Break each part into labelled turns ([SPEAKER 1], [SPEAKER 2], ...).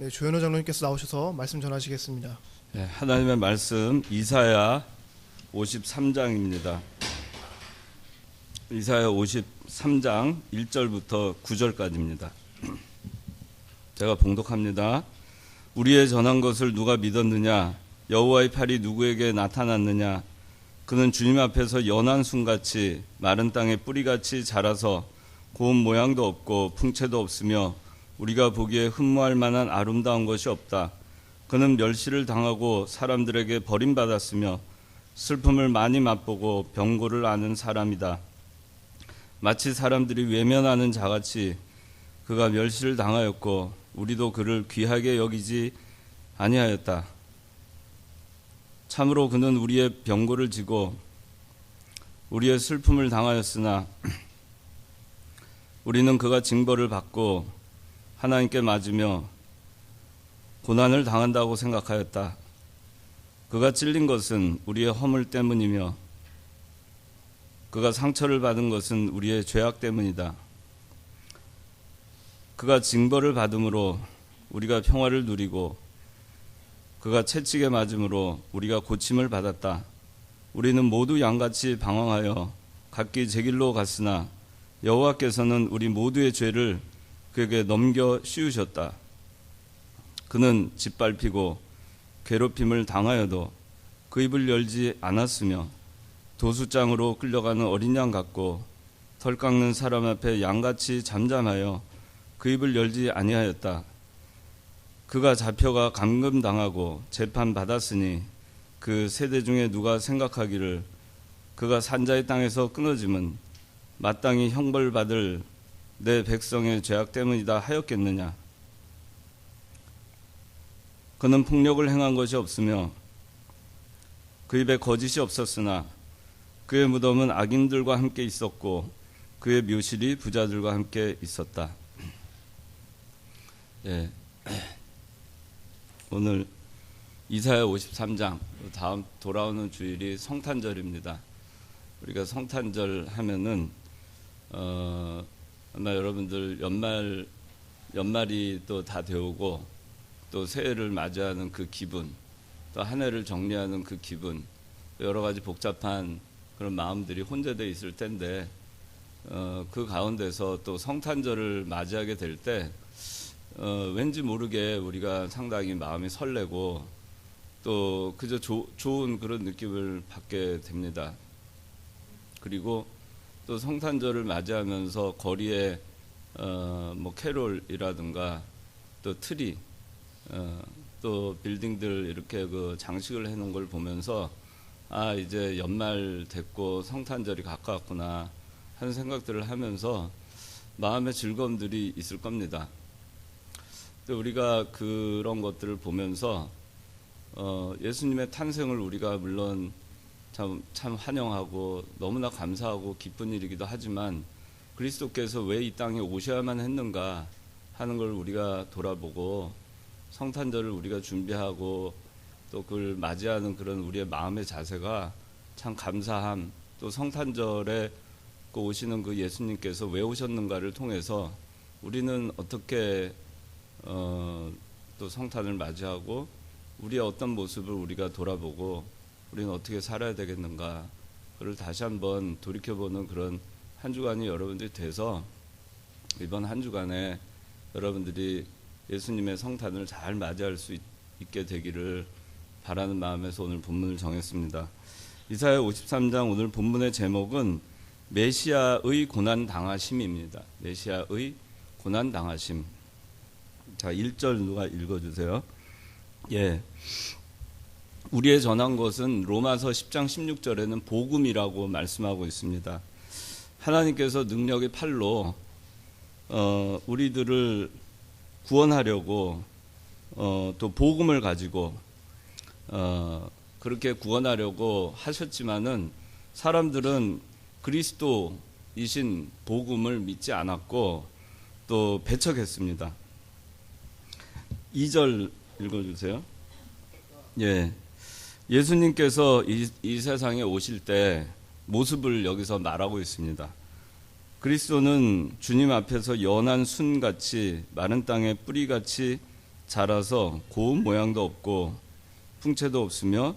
[SPEAKER 1] 네, 조현호 장로님께서 나오셔서 말씀 전하시겠습니다.
[SPEAKER 2] 네, 하나님의 말씀 이사야 53장입니다. 이사야 53장 1절부터 9절까지입니다. 제가 봉독합니다. 우리의 전한 것을 누가 믿었느냐? 여호와의 팔이 누구에게 나타났느냐? 그는 주님 앞에서 연한 순같이 마른 땅에 뿌리같이 자라서 고운 모양도 없고 풍채도 없으며 우리가 보기에 흠모할 만한 아름다운 것이 없다. 그는 멸시를 당하고 사람들에게 버림받았으며 슬픔을 많이 맛보고 병고를 아는 사람이다. 마치 사람들이 외면하는 자같이 그가 멸시를 당하였고 우리도 그를 귀하게 여기지 아니하였다. 참으로 그는 우리의 병고를 지고 우리의 슬픔을 당하였으나 우리는 그가 징벌을 받고 하나님께 맞으며 고난을 당한다고 생각하였다. 그가 찔린 것은 우리의 허물 때문이며 그가 상처를 받은 것은 우리의 죄악 때문이다. 그가 징벌을 받음으로 우리가 평화를 누리고 그가 채찍에 맞음으로 우리가 고침을 받았다. 우리는 모두 양같이 방황하여 각기 제 길로 갔으나 여호와께서는 우리 모두의 죄를 그에게 넘겨 씌우셨다. 그는 짓밟히고 괴롭힘을 당하여도 그 입을 열지 않았으며 도수장으로 끌려가는 어린 양 같고 털 깎는 사람 앞에 양같이 잠잠하여 그 입을 열지 아니하였다. 그가 잡혀가 감금당하고 재판받았으니 그 세대 중에 누가 생각하기를 그가 산자의 땅에서 끊어짐은 마땅히 형벌받을 내 백성의 죄악 때문이다 하였겠느냐. 그는 폭력을 행한 것이 없으며 그 입에 거짓이 없었으나 그의 무덤은 악인들과 함께 있었고 그의 묘실이 부자들과 함께 있었다. 예. 오늘 이사야 53장 다음 돌아오는 주일이 성탄절입니다. 우리가 성탄절 하면은 아마 여러분들 연말이 또 다 되오고 또 새해를 맞이하는 그 기분, 또 한 해를 정리하는 그 기분, 여러 가지 복잡한 그런 마음들이 혼재되어 있을 텐데 그 가운데서 또 성탄절을 맞이하게 될 때 왠지 모르게 우리가 상당히 마음이 설레고 또 그저 좋은 그런 느낌을 받게 됩니다. 그리고 또 성탄절을 맞이하면서 거리에 뭐 캐롤이라든가 또 트리 또 빌딩들 이렇게 그 장식을 해놓은 걸 보면서 아 이제 연말 됐고 성탄절이 가까웠구나 하는 생각들을 하면서 마음의 즐거움들이 있을 겁니다. 또 우리가 그런 것들을 보면서 예수님의 탄생을 우리가 물론 참 환영하고 너무나 감사하고 기쁜 일이기도 하지만 그리스도께서 왜 이 땅에 오셔야만 했는가 하는 걸 우리가 돌아보고 성탄절을 우리가 준비하고 또 그걸 맞이하는 그런 우리의 마음의 자세가 참 감사함, 또 성탄절에 그 오시는 그 예수님께서 왜 오셨는가를 통해서 우리는 어떻게 또 성탄을 맞이하고 우리의 어떤 모습을 우리가 돌아보고 우리는 어떻게 살아야 되겠는가 그를 다시 한번 돌이켜보는 그런 한 주간이 여러분들이 돼서 이번 한 주간에 여러분들이 예수님의 성탄을 잘 맞이할 수 있게 되기를 바라는 마음에서 오늘 본문을 정했습니다. 이사야 53장 오늘 본문의 제목은 메시아의 고난 당하심입니다. 메시아의 고난 당하심. 자, 1절 누가 읽어주세요. 예. 우리의 전한 것은 로마서 10장 16절에는 복음이라고 말씀하고 있습니다. 하나님께서 능력의 팔로 우리들을 구원하려고 또 복음을 가지고 그렇게 구원하려고 하셨지만은 사람들은 그리스도이신 복음을 믿지 않았고 또 배척했습니다. 2절 읽어주세요. 예. 예수님께서 이 세상에 오실 때 모습을 여기서 말하고 있습니다. 그리스도는 주님 앞에서 연한 순같이 마른 땅에 뿌리같이 자라서 고운 모양도 없고 풍채도 없으며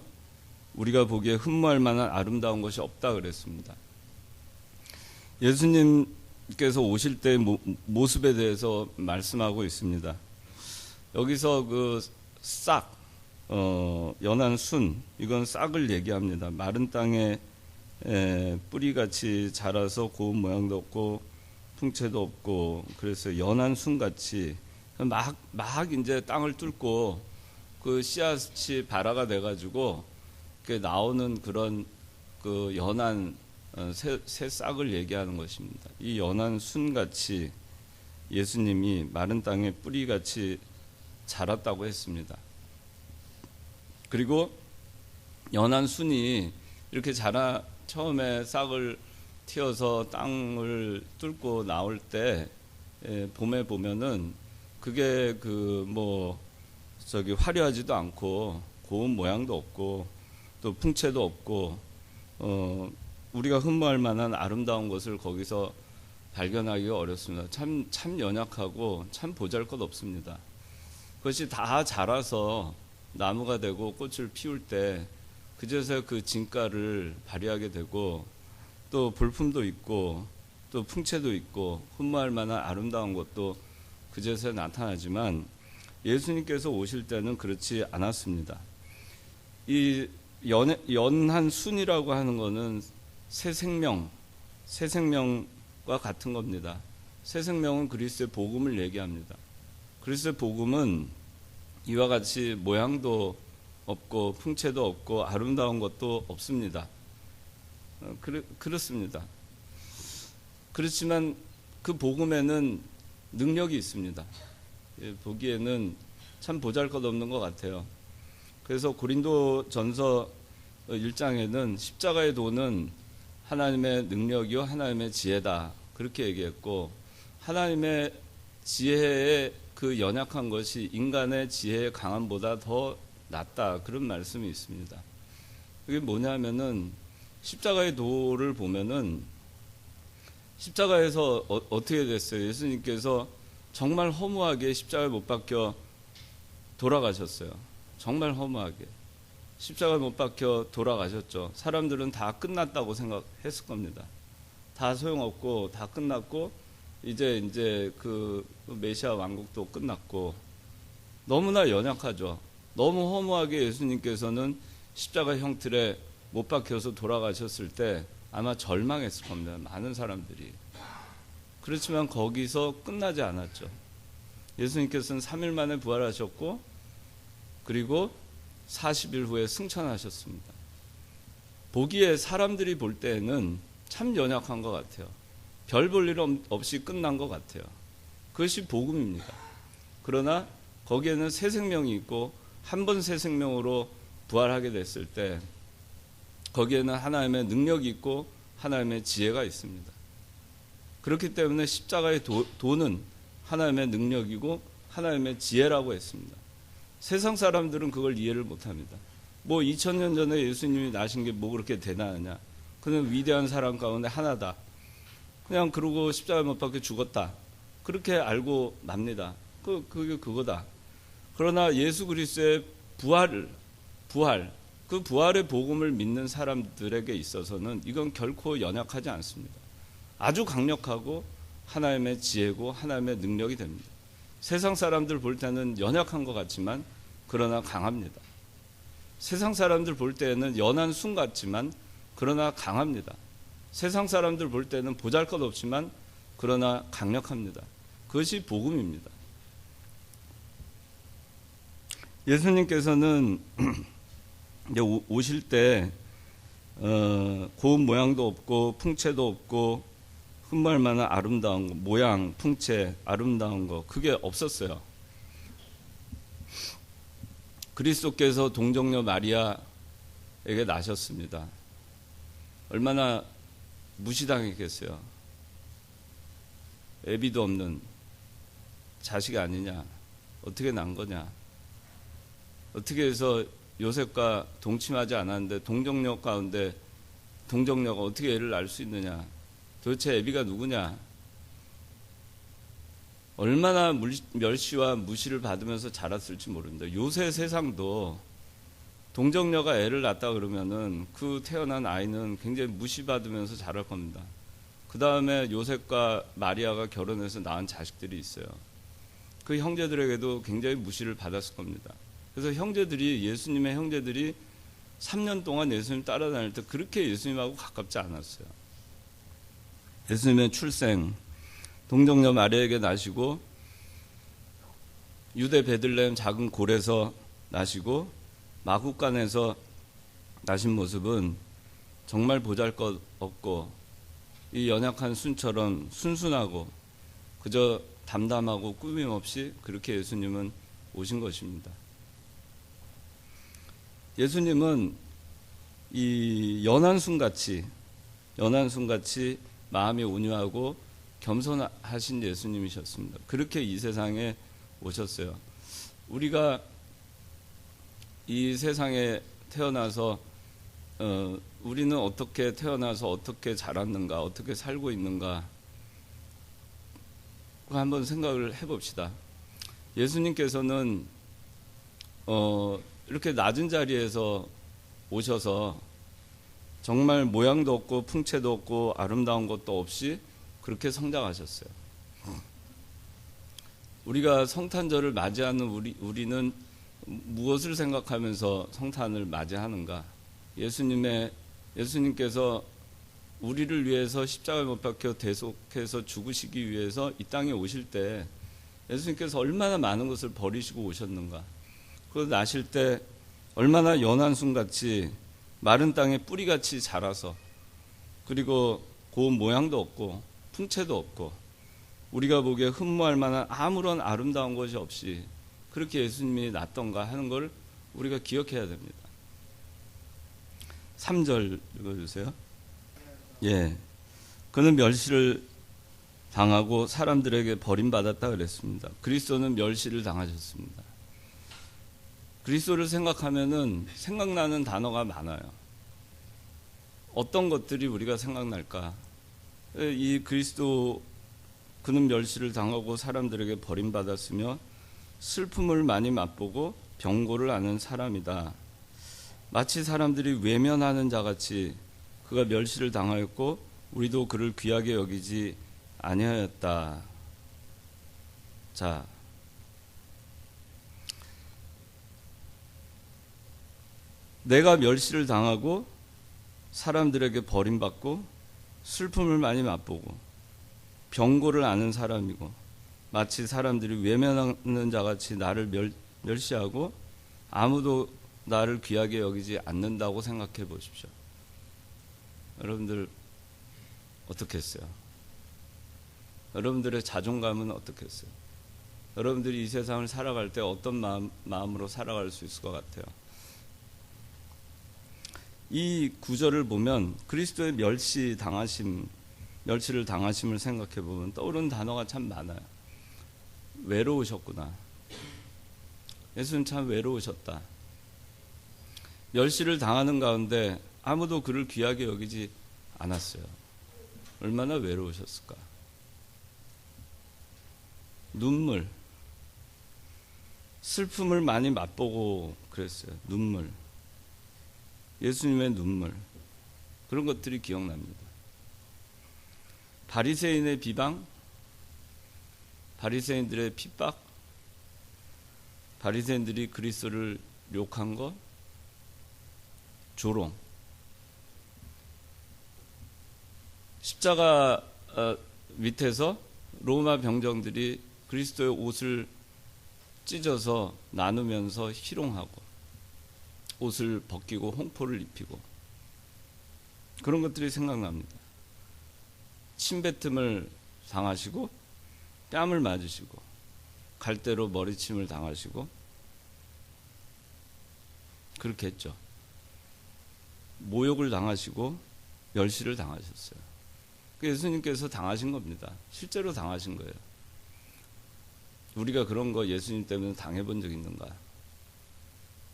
[SPEAKER 2] 우리가 보기에 흠모할 만한 아름다운 것이 없다 그랬습니다. 예수님께서 오실 때의 모습에 대해서 말씀하고 있습니다. 여기서 그 싹, 연한 순, 이건 싹을 얘기합니다. 마른 땅에 뿌리같이 자라서 고운 모양도 없고 풍채도 없고, 그래서 연한 순같이 막 이제 땅을 뚫고 그 씨앗이 발화가 돼가지고 나오는 그런 그 연한 새 싹을 얘기하는 것입니다. 이 연한 순같이 예수님이 마른 땅에 뿌리같이 자랐다고 했습니다. 그리고 연한 순이 이렇게 처음에 싹을 튀어서 땅을 뚫고 나올 때 봄에 보면은 그게 화려하지도 않고 고운 모양도 없고 또 풍채도 없고 우리가 흠모할 만한 아름다운 것을 거기서 발견하기가 어렵습니다. 참 연약하고 참 보잘것없습니다. 그것이 다 자라서 나무가 되고 꽃을 피울 때 그제서야 그 진가를 발휘하게 되고 또 볼품도 있고 또 풍채도 있고 흠모할 만한 아름다운 것도 그제서야 나타나지만 예수님께서 오실 때는 그렇지 않았습니다. 이 연한 순이라고 하는 것은 새 생명과 같은 겁니다. 새 생명은 그리스도의 복음을 얘기합니다. 그리스도의 복음은 이와 같이 모양도 없고 풍채도 없고 아름다운 것도 없습니다. 그렇습니다. 그렇지만 그 복음에는 능력이 있습니다. 보기에는 참 보잘것없는 것 같아요. 그래서 고린도전서 1장에는 십자가의 도는 하나님의 능력이요 하나님의 지혜다 그렇게 얘기했고, 하나님의 지혜의 그 연약한 것이 인간의 지혜의 강함보다 더 낫다 그런 말씀이 있습니다. 그게 뭐냐면은 십자가의 도를 보면은 십자가에서 어떻게 됐어요? 예수님께서 정말 허무하게 십자가에 못 박혀 돌아가셨어요. 정말 허무하게 십자가에 못 박혀 돌아가셨죠. 사람들은 다 끝났다고 생각했을 겁니다. 다 소용없고 다 끝났고 이제 그 메시아 왕국도 끝났고, 너무나 연약하죠. 너무 허무하게 예수님께서는 십자가 형틀에 못 박혀서 돌아가셨을 때 아마 절망했을 겁니다. 많은 사람들이. 그렇지만 거기서 끝나지 않았죠. 예수님께서는 3일 만에 부활하셨고 그리고 40일 후에 승천하셨습니다. 보기에 사람들이 볼 때에는 참 연약한 것 같아요. 별 볼 일 없이 끝난 것 같아요. 그것이 복음입니다. 그러나 거기에는 새 생명이 있고 한 번 새 생명으로 부활하게 됐을 때 거기에는 하나님의 능력이 있고 하나님의 지혜가 있습니다. 그렇기 때문에 십자가의 도는 하나님의 능력이고 하나님의 지혜라고 했습니다. 세상 사람들은 그걸 이해를 못합니다. 2000년 전에 예수님이 나신 게 뭐 그렇게 대단하냐, 그는 위대한 사람 가운데 하나다, 그냥 그러고 십자가에 못 박혀 죽었다, 그렇게 알고 맙니다. 그게 그거다. 그러나 예수 그리스도의 부활, 그 부활의 복음을 믿는 사람들에게 있어서는 이건 결코 연약하지 않습니다. 아주 강력하고 하나님의 지혜고 하나님의 능력이 됩니다. 세상 사람들 볼 때는 연약한 것 같지만 그러나 강합니다. 세상 사람들 볼 때는 연한 순 같지만 그러나 강합니다. 세상 사람들 볼 때는 보잘것없지만 그러나 강력합니다. 그것이 복음입니다. 예수님께서는 이제 오실 때 고운 모양도 없고 풍채도 없고 흠모할 만한 아름다운 거, 모양, 풍채, 아름다운 거, 그게 없었어요. 그리스도께서 동정녀 마리아에게 나셨습니다. 얼마나 무시당했겠어요. 애비도 없는 자식 아니냐, 어떻게 난 거냐, 어떻게 해서 요셉과 동침하지 않았는데 동정녀 가운데 동정녀가 어떻게 애를 낳을 수 있느냐, 도대체 애비가 누구냐, 얼마나 멸시와 무시를 받으면서 자랐을지 모릅니다. 요새 세상도 동정녀가 애를 낳았다 그러면은 그 태어난 아이는 굉장히 무시받으면서 자랄 겁니다. 그 다음에 요셉과 마리아가 결혼해서 낳은 자식들이 있어요. 그 형제들에게도 굉장히 무시를 받았을 겁니다. 그래서 예수님의 형제들이 3년 동안 예수님 따라다닐 때 그렇게 예수님하고 가깝지 않았어요. 예수님의 출생, 동정녀 마리아에게 나시고 유대 베들레헴 작은 골에서 나시고 마구간에서 나신 모습은 정말 보잘것없고 이 연약한 순처럼 순순하고 그저 담담하고 꾸밈없이 그렇게 예수님은 오신 것입니다. 예수님은 이 연한 순같이 마음이 온유하고 겸손하신 예수님이셨습니다. 그렇게 이 세상에 오셨어요. 우리가 이 세상에 태어나서 우리는 어떻게 태어나서 어떻게 자랐는가, 어떻게 살고 있는가 한번 생각을 해봅시다. 예수님께서는 이렇게 낮은 자리에서 오셔서 정말 모양도 없고 풍채도 없고 아름다운 것도 없이 그렇게 성장하셨어요. 우리가 성탄절을 맞이하는 우리는 무엇을 생각하면서 성탄을 맞이하는가? 예수님께서 우리를 위해서 십자가에 못 박혀 대속해서 죽으시기 위해서 이 땅에 오실 때 예수님께서 얼마나 많은 것을 버리시고 오셨는가? 그리고 나실 때 얼마나 연한 순같이 마른 땅에 뿌리같이 자라서 그리고 고운 모양도 없고 풍채도 없고 우리가 보기에 흠모할 만한 아무런 아름다운 것이 없이 그렇게 예수님이 났던가 하는 걸 우리가 기억해야 됩니다. 3절 읽어주세요. 예, 그는 멸시를 당하고 사람들에게 버림받았다 그랬습니다. 그리스도는 멸시를 당하셨습니다. 그리스도를 생각하면은 생각나는 단어가 많아요. 어떤 것들이 우리가 생각날까? 이 그리스도 그는 멸시를 당하고 사람들에게 버림받았으며 슬픔을 많이 맛보고 병고를 앓는 사람이다. 마치 사람들이 외면하는 자같이 그가 멸시를 당하였고 우리도 그를 귀하게 여기지 아니하였다. 자, 내가 멸시를 당하고 사람들에게 버림받고 슬픔을 많이 맛보고 병고를 앓는 사람이고 마치 사람들이 외면하는 자같이 나를 멸시하고 아무도 나를 귀하게 여기지 않는다고 생각해 보십시오. 여러분들 어떻게 했어요? 여러분들의 자존감은 어떻게 했어요? 여러분들이 이 세상을 살아갈 때 어떤 마음으로 살아갈 수 있을 것 같아요? 이 구절을 보면 그리스도의 멸시를 당하심을 생각해 보면 떠오르는 단어가 참 많아요. 외로우셨구나. 예수는 참 외로우셨다. 멸시를 당하는 가운데 아무도 그를 귀하게 여기지 않았어요. 얼마나 외로우셨을까. 눈물, 슬픔을 많이 맛보고 그랬어요. 눈물, 예수님의 눈물, 그런 것들이 기억납니다. 바리새인의 비방, 바리새인들의 핍박, 바리새인들이 그리스도를 욕한 것, 조롱, 십자가 밑에서 로마 병정들이 그리스도의 옷을 찢어서 나누면서 희롱하고 옷을 벗기고 홍포를 입히고 그런 것들이 생각납니다. 침뱉음을 당하시고 뺨을 맞으시고 갈대로 머리침을 당하시고 그렇게 했죠. 모욕을 당하시고 멸시를 당하셨어요. 예수님께서 당하신 겁니다. 실제로 당하신 거예요. 우리가 그런 거 예수님 때문에 당해본 적 있는가?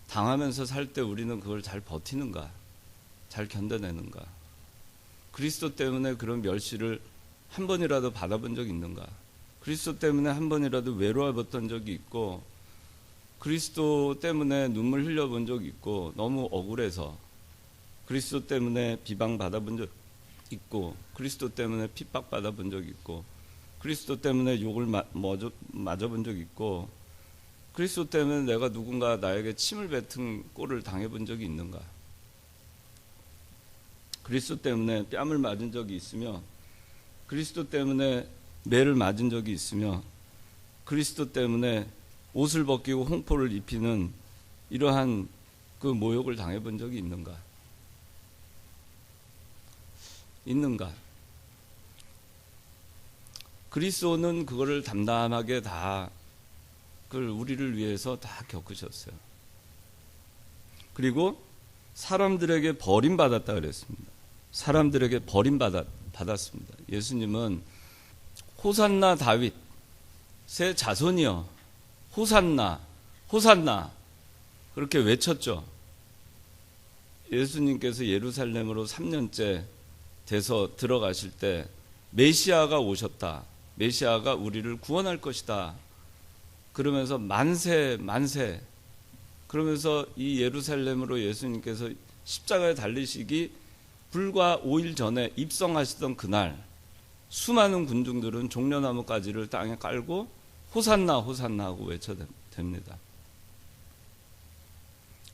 [SPEAKER 2] 당하면서 살 때 우리는 그걸 잘 버티는가? 잘 견뎌내는가? 그리스도 때문에 그런 멸시를 한 번이라도 받아본 적 있는가? 그리스도 때문에 한 번이라도 외로워봤던 적이 있고, 그리스도 때문에 눈물 흘려본 적이 있고, 너무 억울해서 그리스도 때문에 비방받아본 적 있고, 그리스도 때문에 핍박받아본 적 있고, 그리스도 때문에 욕을 맞아본 적 있고, 그리스도 때문에 내가 누군가 나에게 침을 뱉은 꼴을 당해본 적이 있는가? 그리스도 때문에 뺨을 맞은 적이 있으며, 그리스도 때문에 매를 맞은 적이 있으며, 그리스도 때문에 옷을 벗기고 홍포를 입히는 이러한 그 모욕을 당해본 적이 있는가? 있는가? 그리스도는 그거를 담담하게 다 그걸 우리를 위해서 다 겪으셨어요. 그리고 사람들에게 버림받았다 그랬습니다. 사람들에게 버림받았습니다. 예수님은 호산나 다윗의 자손이여, 호산나, 호산나 그렇게 외쳤죠. 예수님께서 예루살렘으로 3년째 돼서 들어가실 때 메시아가 오셨다. 메시아가 우리를 구원할 것이다. 그러면서 만세 만세, 그러면서 이 예루살렘으로 예수님께서 십자가에 달리시기 불과 5일 전에 입성하시던 그날 수많은 군중들은 종려나무 가지를 땅에 깔고 호산나 호산나 하고 외쳐댑니다.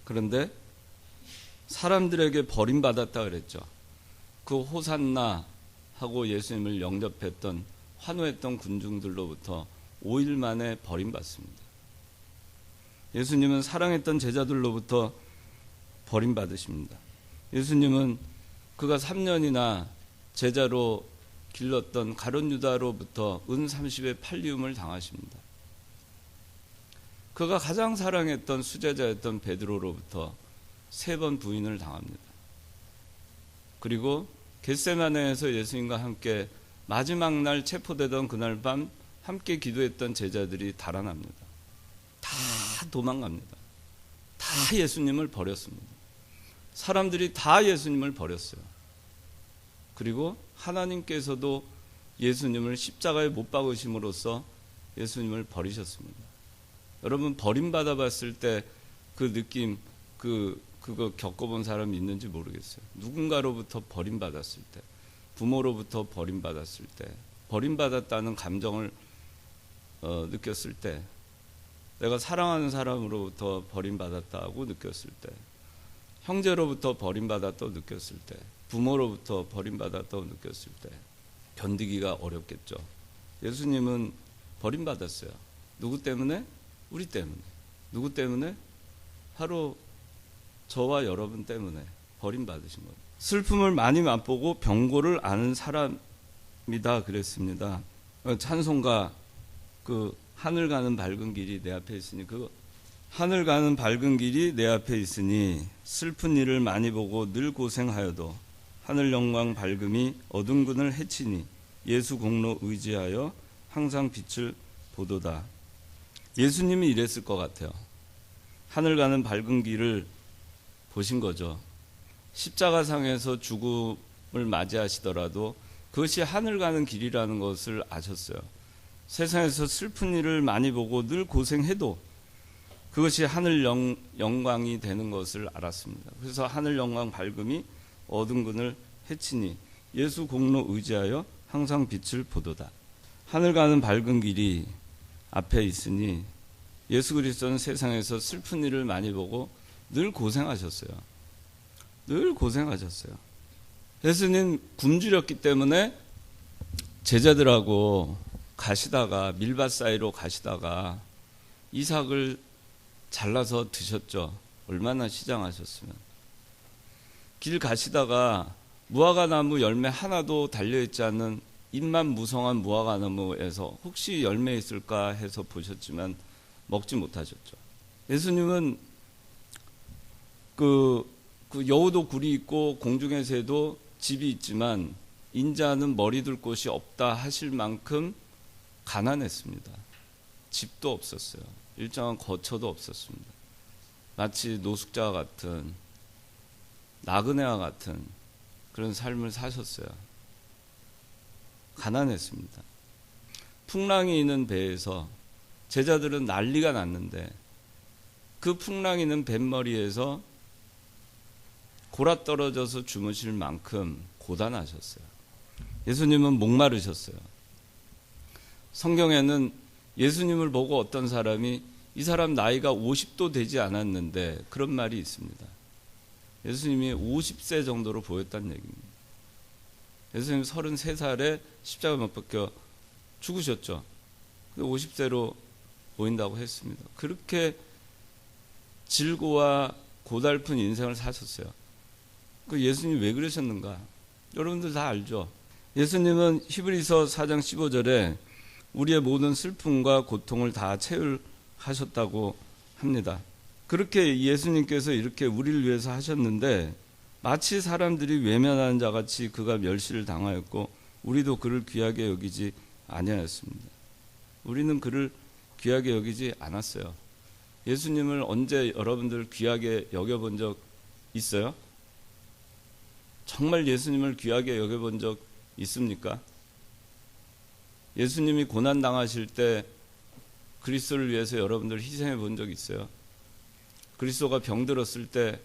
[SPEAKER 2] 그런데 사람들에게 버림받았다 그랬죠. 그 호산나 하고 예수님을 영접했던 환호했던 군중들로부터 5일 만에 버림받습니다. 예수님은 사랑했던 제자들로부터 버림받으십니다. 예수님은 그가 3년이나 제자로 길렀던 가룟 유다로부터 은 30의 팔리움을 당하십니다. 그가 가장 사랑했던 수제자였던 베드로로부터 3번 부인을 당합니다. 그리고 겟세마네에서 예수님과 함께 마지막 날 체포되던 그날 밤 함께 기도했던 제자들이 달아납니다. 다 도망갑니다. 다 예수님을 버렸습니다. 사람들이 다 예수님을 버렸어요. 그리고 하나님께서도 예수님을 십자가에 못 박으심으로써 예수님을 버리셨습니다. 여러분 버림받아 봤을 때 그 느낌, 그거 겪어본 사람이 있는지 모르겠어요. 누군가로부터 버림받았을 때, 부모로부터 버림받았을 때, 버림받았다는 감정을 느꼈을 때, 내가 사랑하는 사람으로부터 버림받았다고 느꼈을 때, 형제로부터 버림받았다고 느꼈을 때, 부모로부터 버림받았다고 느꼈을 때 견디기가 어렵겠죠. 예수님은 버림받았어요. 누구 때문에? 우리 때문에. 누구 때문에? 바로 저와 여러분 때문에 버림받으신 거예요. 슬픔을 많이 맛보고 병고를 아는 사람이다 그랬습니다. 찬송가 그 하늘 가는 밝은 길이 내 앞에 있으니, 그 하늘 가는 밝은 길이 내 앞에 있으니 슬픈 일을 많이 보고 늘 고생하여도 하늘 영광 밝음이 어두운 군을 해치니 예수 공로 의지하여 항상 빛을 보도다. 예수님이 이랬을 것 같아요. 하늘 가는 밝은 길을 보신 거죠. 십자가상에서 죽음을 맞이하시더라도 그것이 하늘 가는 길이라는 것을 아셨어요. 세상에서 슬픈 일을 많이 보고 늘 고생해도 그것이 하늘 영광이 되는 것을 알았습니다. 그래서 하늘 영광 밝음이 어두운 군을 해치니 예수 공로 의지하여 항상 빛을 보도다. 하늘 가는 밝은 길이 앞에 있으니 예수 그리스도는 세상에서 슬픈 일을 많이 보고 늘 고생하셨어요. 늘 고생하셨어요. 예수님 굶주렸기 때문에 제자들하고 가시다가 밀밭 사이로 가시다가 이삭을 잘라서 드셨죠. 얼마나 시장하셨으면. 길 가시다가 무화과 나무 열매 하나도 달려있지 않는 잎만 무성한 무화과 나무에서 혹시 열매 있을까 해서 보셨지만 먹지 못하셨죠. 예수님은 그 여우도 굴이 있고 공중의 새도 집이 있지만 인자는 머리 둘 곳이 없다 하실 만큼 가난했습니다. 집도 없었어요. 일정한 거처도 없었습니다. 마치 노숙자와 같은, 나그네와 같은 그런 삶을 사셨어요. 가난했습니다. 풍랑이 있는 배에서 제자들은 난리가 났는데 그 풍랑이 있는 뱃머리에서 골아떨어져서 주무실 만큼 고단하셨어요. 예수님은 목마르셨어요. 성경에는 예수님을 보고 어떤 사람이 이 사람 나이가 50도 되지 않았는데 그런 말이 있습니다. 예수님이 50세 정도로 보였다는 얘기입니다. 예수님 33살에 십자가 못 박혀 죽으셨죠. 50세로 보인다고 했습니다. 그렇게 질고와 고달픈 인생을 사셨어요. 그 예수님 왜 그러셨는가? 여러분들 다 알죠. 예수님은 히브리서 4장 15절에 우리의 모든 슬픔과 고통을 다 체휼하셨다고 합니다. 그렇게 예수님께서 이렇게 우리를 위해서 하셨는데 마치 사람들이 외면하는 자같이 그가 멸시를 당하였고 우리도 그를 귀하게 여기지 아니하였습니다. 우리는 그를 귀하게 여기지 않았어요. 예수님을 언제 여러분들 귀하게 여겨본 적 있어요? 정말 예수님을 귀하게 여겨본 적 있습니까? 예수님이 고난당하실 때 그리스도를 위해서 여러분들 희생해 본 적 있어요? 그리스도가 병들었을 때,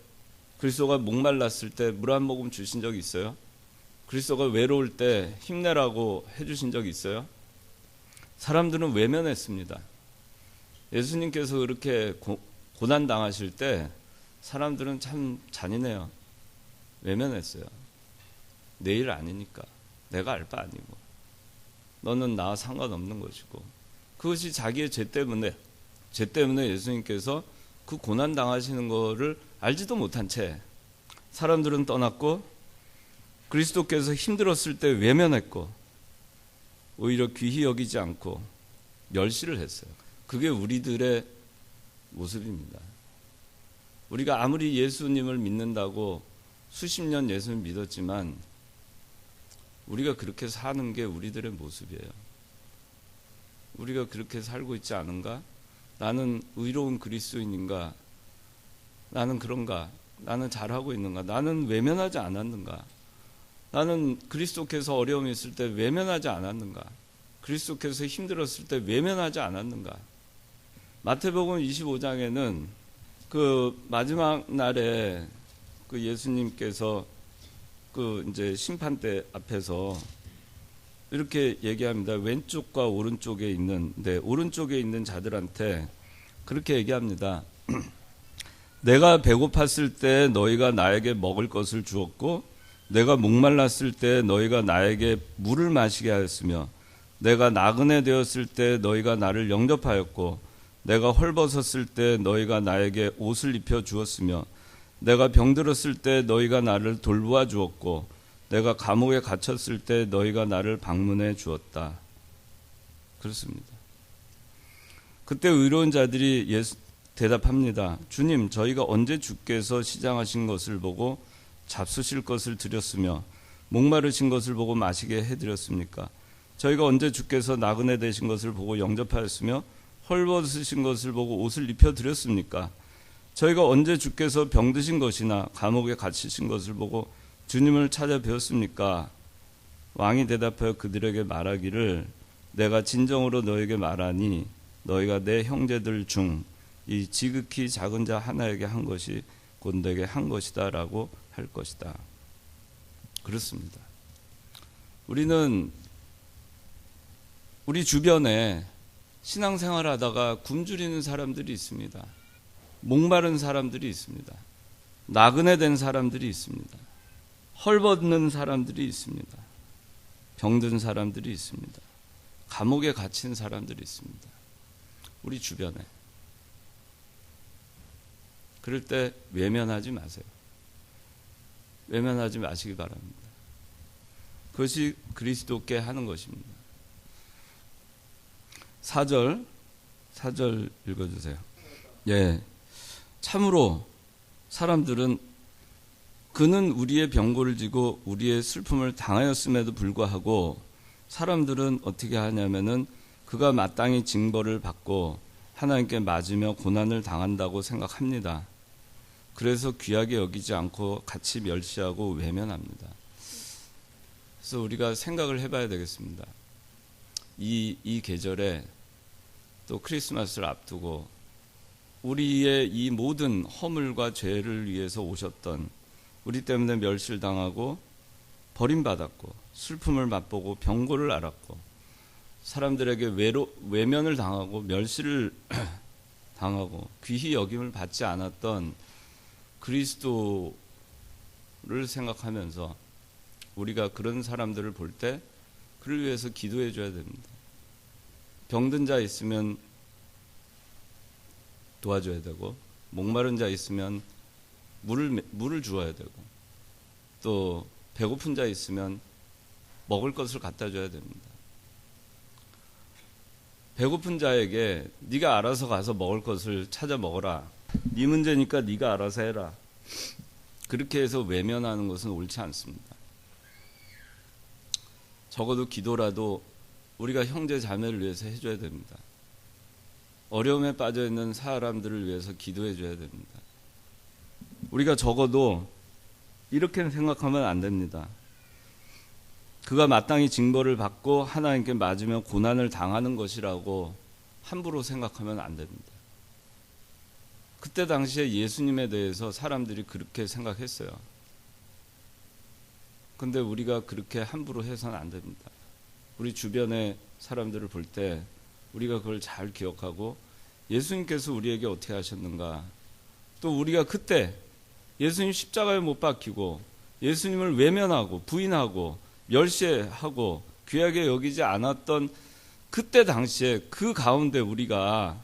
[SPEAKER 2] 그리스도가 목말랐을 때 물 한 모금 주신 적 있어요? 그리스도가 외로울 때 힘내라고 해주신 적 있어요? 사람들은 외면했습니다. 예수님께서 그렇게 고난당하실 때 사람들은 참 잔인해요. 외면했어요. 내 일 아니니까. 내가 알 바 아니고. 너는 나와 상관없는 것이고. 그것이 자기의 죄 때문에 예수님께서 그 고난 당하시는 거를 알지도 못한 채 사람들은 떠났고 그리스도께서 힘들었을 때 외면했고 오히려 귀히 여기지 않고 멸시를 했어요. 그게 우리들의 모습입니다. 우리가 아무리 예수님을 믿는다고 수십 년 예수님을 믿었지만 우리가 그렇게 사는 게 우리들의 모습이에요. 우리가 그렇게 살고 있지 않은가? 나는 의로운 그리스도인인가? 나는 그런가? 나는 잘하고 있는가? 나는 외면하지 않았는가? 나는 그리스도께서 어려움이 있을 때 외면하지 않았는가? 그리스도께서 힘들었을 때 외면하지 않았는가? 마태복음 25장에는 그 마지막 날에 그 예수님께서 그 이제 심판대 앞에서 이렇게 얘기합니다. 왼쪽과 오른쪽에 있는 자들한테 그렇게 얘기합니다. 내가 배고팠을 때 너희가 나에게 먹을 것을 주었고 내가 목말랐을 때 너희가 나에게 물을 마시게 하였으며 내가 나그네 되었을 때 너희가 나를 영접하였고 내가 헐벗었을 때 너희가 나에게 옷을 입혀 주었으며 내가 병들었을 때 너희가 나를 돌보아 주었고 내가 감옥에 갇혔을 때 너희가 나를 방문해 주었다. 그렇습니다. 그때 의로운 자들이 대답합니다. 주님, 저희가 언제 주께서 시장하신 것을 보고 잡수실 것을 드렸으며 목마르신 것을 보고 마시게 해드렸습니까? 저희가 언제 주께서 나그네 되신 것을 보고 영접하였으며 헐벗으신 것을 보고 옷을 입혀드렸습니까? 저희가 언제 주께서 병드신 것이나 감옥에 갇히신 것을 보고 주님을 찾아 뵈었습니까? 왕이 대답하여 그들에게 말하기를 내가 진정으로 너에게 말하니 너희가 내 형제들 중 이 지극히 작은 자 하나에게 한 것이 곧 내게 한 것이다 라고 할 것이다. 그렇습니다. 우리는 우리 주변에 신앙생활을 하다가 굶주리는 사람들이 있습니다. 목마른 사람들이 있습니다. 나그네 된 사람들이 있습니다. 헐벗는 사람들이 있습니다. 병든 사람들이 있습니다. 감옥에 갇힌 사람들이 있습니다. 우리 주변에. 그럴 때 외면하지 마세요. 외면하지 마시기 바랍니다. 그것이 그리스도께 하는 것입니다. 4절 읽어주세요. 예, 참으로 사람들은 그는 우리의 병고를 지고 우리의 슬픔을 당하였음에도 불구하고 사람들은 어떻게 하냐면은 그가 마땅히 징벌을 받고 하나님께 맞으며 고난을 당한다고 생각합니다. 그래서 귀하게 여기지 않고 같이 멸시하고 외면합니다. 그래서 우리가 생각을 해봐야 되겠습니다. 이 계절에 또 크리스마스를 앞두고 우리의 이 모든 허물과 죄를 위해서 오셨던, 우리 때문에 멸실당하고 버림받았고 슬픔을 맛보고 병고를 앓았고 사람들에게 외면을 당하고 멸시를 당하고 귀히 여김을 받지 않았던 그리스도를 생각하면서 우리가 그런 사람들을 볼 때 그를 위해서 기도해 줘야 됩니다. 병든 자 있으면 도와줘야 되고, 목마른 자 있으면 물을 주어야 되고, 또 배고픈 자 있으면 먹을 것을 갖다 줘야 됩니다. 배고픈 자에게 네가 알아서 가서 먹을 것을 찾아 먹어라, 네 문제니까 네가 알아서 해라, 그렇게 해서 외면하는 것은 옳지 않습니다. 적어도 기도라도 우리가 형제 자매를 위해서 해줘야 됩니다. 어려움에 빠져 있는 사람들을 위해서 기도해 줘야 됩니다. 우리가 적어도 이렇게 생각하면 안 됩니다. 그가 마땅히 징벌을 받고 하나님께 맞으며 고난을 당하는 것이라고 함부로 생각하면 안 됩니다. 그때 당시에 예수님에 대해서 사람들이 그렇게 생각했어요. 근데 우리가 그렇게 함부로 해서는 안 됩니다. 우리 주변의 사람들을 볼 때 우리가 그걸 잘 기억하고 예수님께서 우리에게 어떻게 하셨는가, 또 우리가 그때 예수님 십자가에 못 박히고 예수님을 외면하고 부인하고 멸시하고 귀하게 여기지 않았던 그때 당시에 그 가운데 우리가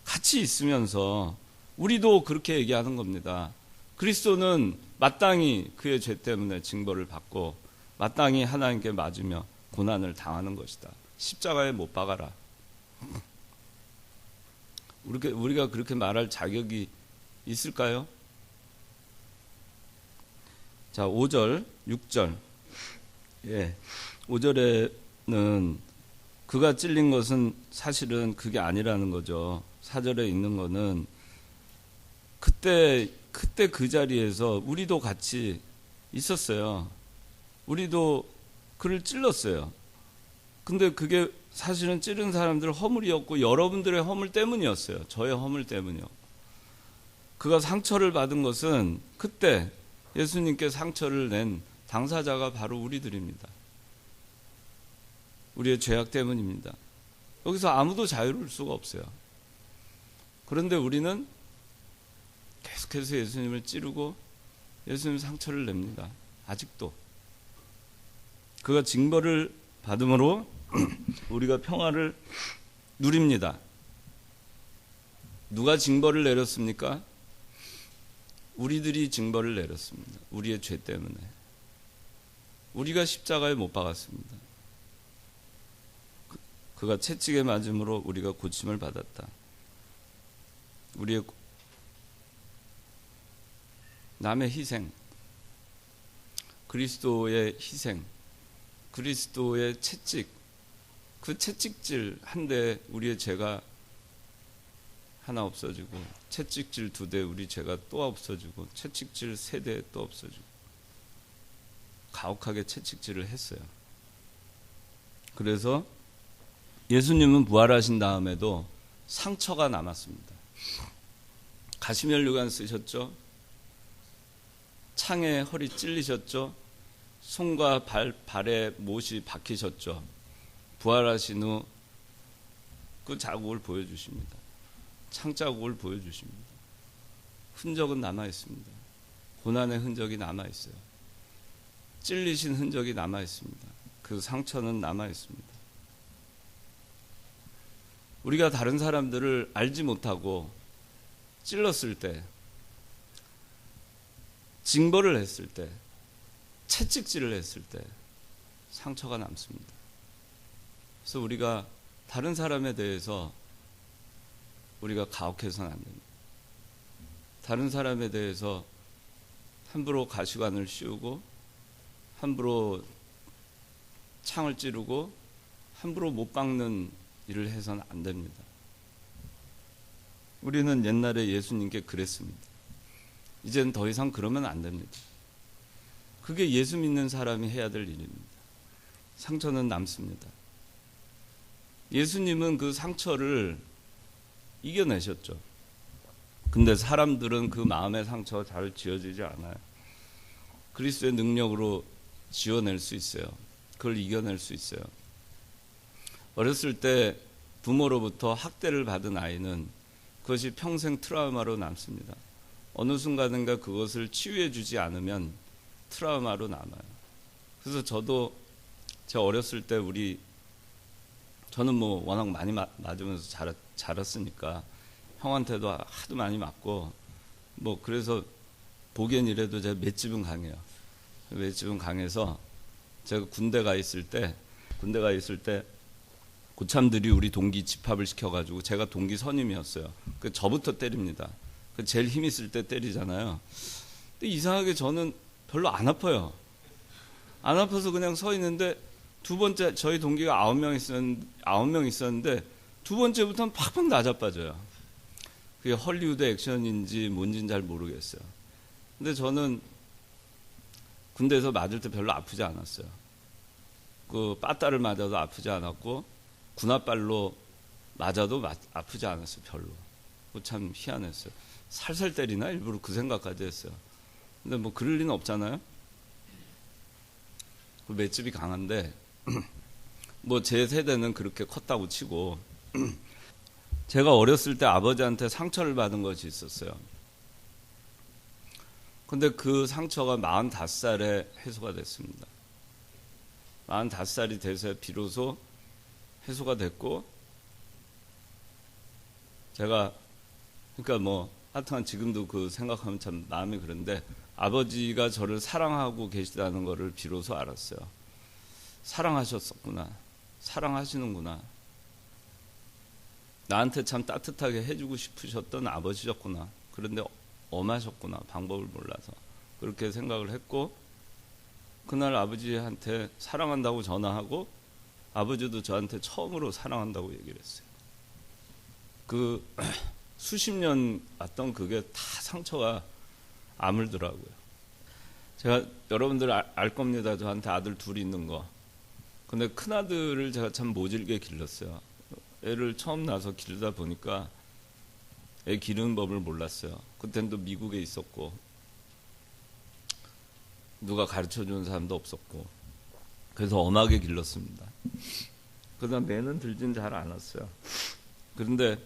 [SPEAKER 2] 같이 있으면서 우리도 그렇게 얘기하는 겁니다. 그리스도는 마땅히 그의 죄 때문에 징벌을 받고 마땅히 하나님께 맞으며 고난을 당하는 것이다. 십자가에 못 박아라. 우리가 그렇게 말할 자격이 있을까요? 자, 5절, 6절. 5절에는 그가 찔린 것은 사실은 그게 아니라는 거죠. 4절에 있는 거는 그때 그 자리에서 우리도 같이 있었어요. 우리도 그를 찔렀어요. 근데 그게 사실은 찌른 사람들 허물이었고 여러분들의 허물 때문이었어요. 저의 허물 때문이요. 그가 상처를 받은 것은 그때 예수님께 상처를 낸 당사자가 바로 우리들입니다. 우리의 죄악 때문입니다. 여기서 아무도 자유로울 수가 없어요. 그런데 우리는 계속해서 예수님을 찌르고 예수님 상처를 냅니다. 아직도. 그가 징벌을 받음으로 우리가 평화를 누립니다. 누가 징벌을 내렸습니까? 우리들이 징벌을 내렸습니다. 우리의 죄 때문에. 우리가 십자가에 못 박았습니다. 그가 채찍에 맞음으로 우리가 고침을 받았다. 우리의 남의 희생, 그리스도의 희생, 그리스도의 채찍, 그 채찍질 한 대 우리의 죄가 하나 없어지고, 채찍질 2대 우리 죄가 또 없어지고, 채찍질 3대 또 없어지고, 가혹하게 채찍질을 했어요. 그래서 예수님은 부활하신 다음에도 상처가 남았습니다. 가시면류관 쓰셨죠? 창에 허리 찔리셨죠? 손과 발에 못이 박히셨죠? 부활하신 후 그 자국을 보여주십니다. 창자국을 보여주십니다. 흔적은 남아있습니다. 고난의 흔적이 남아있어요. 찔리신 흔적이 남아있습니다. 그 상처는 남아있습니다. 우리가 다른 사람들을 알지 못하고 찔렀을 때, 징벌을 했을 때, 채찍질을 했을 때 상처가 남습니다. 그래서 우리가 다른 사람에 대해서 우리가 가혹해서는 안 됩니다. 다른 사람에 대해서 함부로 가시관을 씌우고 함부로 창을 찌르고 함부로 못 박는 일을 해서는 안 됩니다. 우리는 옛날에 예수님께 그랬습니다. 이제는 더 이상 그러면 안 됩니다. 그게 예수 믿는 사람이 해야 될 일입니다. 상처는 남습니다. 예수님은 그 상처를 이겨내셨죠. 근데 사람들은 그 마음의 상처가 잘 지어지지 않아요. 그리스도의 능력으로 지어낼 수 있어요. 그걸 이겨낼 수 있어요. 어렸을 때 부모로부터 학대를 받은 아이는 그것이 평생 트라우마로 남습니다. 어느 순간인가 그것을 치유해 주지 않으면 트라우마로 남아요. 그래서 저도 제 어렸을 때 저는 뭐 워낙 많이 맞으면서 자랐으니까 형한테도 하도 많이 맞고 뭐 그래서 보기엔 이래도 제가 맷집은 강해요. 맷집은 강해서 제가 군대 가 있을 때 고참들이 우리 동기 집합을 시켜가지고 제가 동기 선임이었어요. 그 저부터 때립니다. 그 제일 힘 있을 때 때리잖아요. 근데 이상하게 저는 별로 안 아파요. 안 아파서 그냥 서 있는데 두 번째 저희 동기가 9명 있었는데 두 번째부터는 팍팍 낮아빠져요. 그게 헐리우드 액션인지 뭔지는 잘 모르겠어요. 근데 저는 군대에서 맞을 때 별로 아프지 않았어요. 그 빠따를 맞아도 아프지 않았고 군홧발로 맞아도 아프지 않았어요. 별로. 참 희한했어요. 살살 때리나 일부러 그 생각까지 했어요. 근데 뭐 그럴 리는 없잖아요. 그 맷집이 강한데 뭐 제 세대는 그렇게 컸다고 치고 제가 어렸을 때 아버지한테 상처를 받은 것이 있었어요. 근데 그 상처가 45살에 해소가 됐습니다. 45살이 돼서 비로소 해소가 됐고 제가 그러니까 뭐 하여튼 지금도 그 생각하면 참 마음이 그런데 아버지가 저를 사랑하고 계시다는 것을 비로소 알았어요. 사랑하셨었구나. 사랑하시는구나. 나한테 참 따뜻하게 해주고 싶으셨던 아버지셨구나. 그런데 엄하셨구나. 방법을 몰라서. 그렇게 생각을 했고 그날 아버지한테 사랑한다고 전화하고 아버지도 저한테 처음으로 사랑한다고 얘기를 했어요. 그 수십 년 왔던 그게 다 상처가 아물더라고요. 제가 여러분들 알 겁니다. 저한테 아들 둘이 있는 거. 근데 큰아들을 제가 참 모질게 길렀어요. 애를 처음 낳아서 기르다 보니까 애 기르는 법을 몰랐어요. 그때는 또 미국에 있었고 누가 가르쳐주는 사람도 없었고 그래서 엄하게 길렀습니다. 그러다 매는 들진 잘 않았어요. 그런데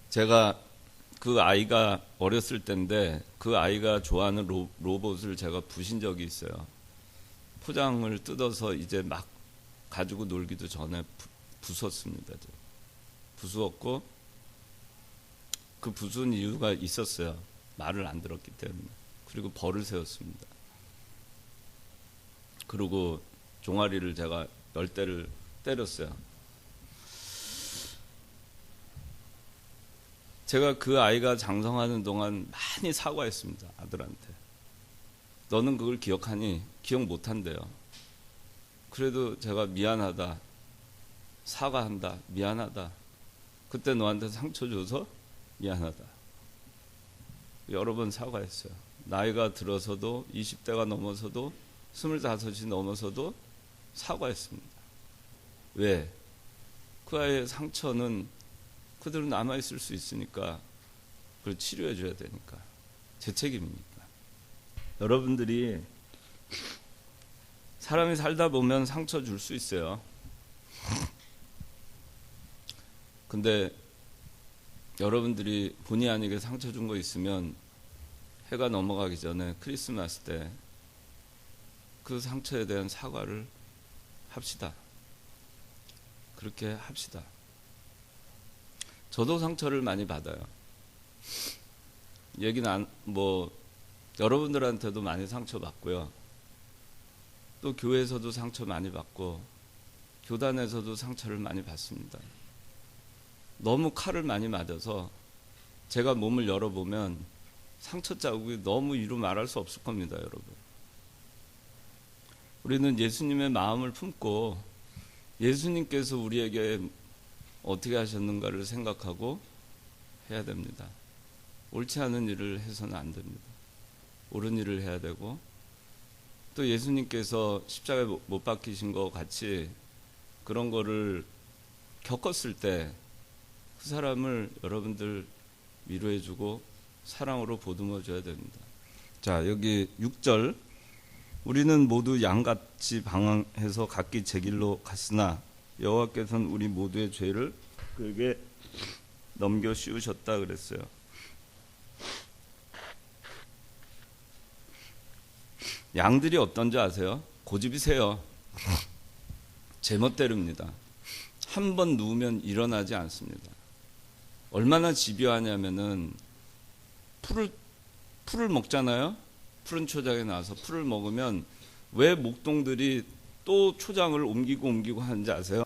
[SPEAKER 2] 제가 그 아이가 어렸을 때인데 그 아이가 좋아하는 로봇을 제가 부신 적이 있어요. 포장을 뜯어서 이제 막 가지고 놀기도 전에 부쉈습니다. 부수었고 그 부순 이유가 있었어요. 말을 안 들었기 때문에. 그리고 벌을 세웠습니다. 그리고 종아리를 제가 10대를 때렸어요. 제가 그 아이가 장성하는 동안 많이 사과했습니다. 아들한테. 너는 그걸 기억하니? 기억 못한대요. 그래도 제가 미안하다. 사과한다. 미안하다. 그때 너한테 상처 줘서 미안하다. 여러 번 사과했어요. 나이가 들어서도 20대가 넘어서도 25이 넘어서도 사과했습니다. 왜? 그 아이의 상처는 그대로 남아있을 수 있으니까 그걸 치료해 줘야 되니까. 제 책임이니까. 여러분들이 사람이 살다 보면 상처 줄 수 있어요. 근데 여러분들이 본의 아니게 상처 준 거 있으면 해가 넘어가기 전에 크리스마스 때 그 상처에 대한 사과를 합시다. 그렇게 합시다. 저도 상처를 많이 받아요. 얘기는 여러분들한테도 많이 상처받고요. 또 교회에서도 상처 많이 받고 교단에서도 상처를 많이 받습니다. 너무 칼을 많이 맞아서 제가 몸을 열어보면 상처 자국이 너무 이루 말할 수 없을 겁니다, 여러분. 우리는 예수님의 마음을 품고 예수님께서 우리에게 어떻게 하셨는가를 생각하고 해야 됩니다. 옳지 않은 일을 해서는 안 됩니다. 옳은 일을 해야 되고 또 예수님께서 십자가에 못 박히신 것 같이 그런 거를 겪었을 때 그 사람을 여러분들 위로해주고 사랑으로 보듬어줘야 됩니다. 자, 여기 6절, 우리는 모두 양같이 방황해서 각기 제 길로 갔으나 여호와께서는 우리 모두의 죄를 그에게 넘겨 씌우셨다 그랬어요. 양들이 어떤지 아세요? 고집이 세요. 제멋대로입니다. 한 번 누우면 일어나지 않습니다. 얼마나 집요하냐면은 풀을 먹잖아요. 푸른 초장에 나와서 풀을 먹으면 왜 목동들이 또 초장을 옮기고 하는지 아세요?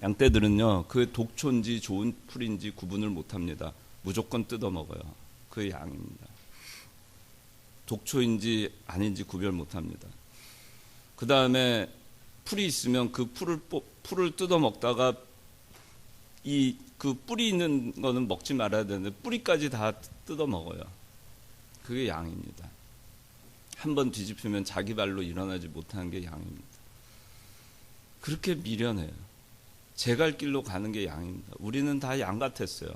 [SPEAKER 2] 양떼들은요, 그 독초인지 좋은 풀인지 구분을 못합니다. 무조건 뜯어 먹어요. 그 양입니다. 독초인지 아닌지 구별 못합니다. 그 다음에 풀이 있으면 그 풀을 뜯어 먹다가 그 뿌리 있는 거는 먹지 말아야 되는데 뿌리까지 다 뜯어 먹어요. 그게 양입니다. 한 번 뒤집히면 자기 발로 일어나지 못하는 게 양입니다. 그렇게 미련해요. 제 갈 길로 가는 게 양입니다. 우리는 다 양 같았어요.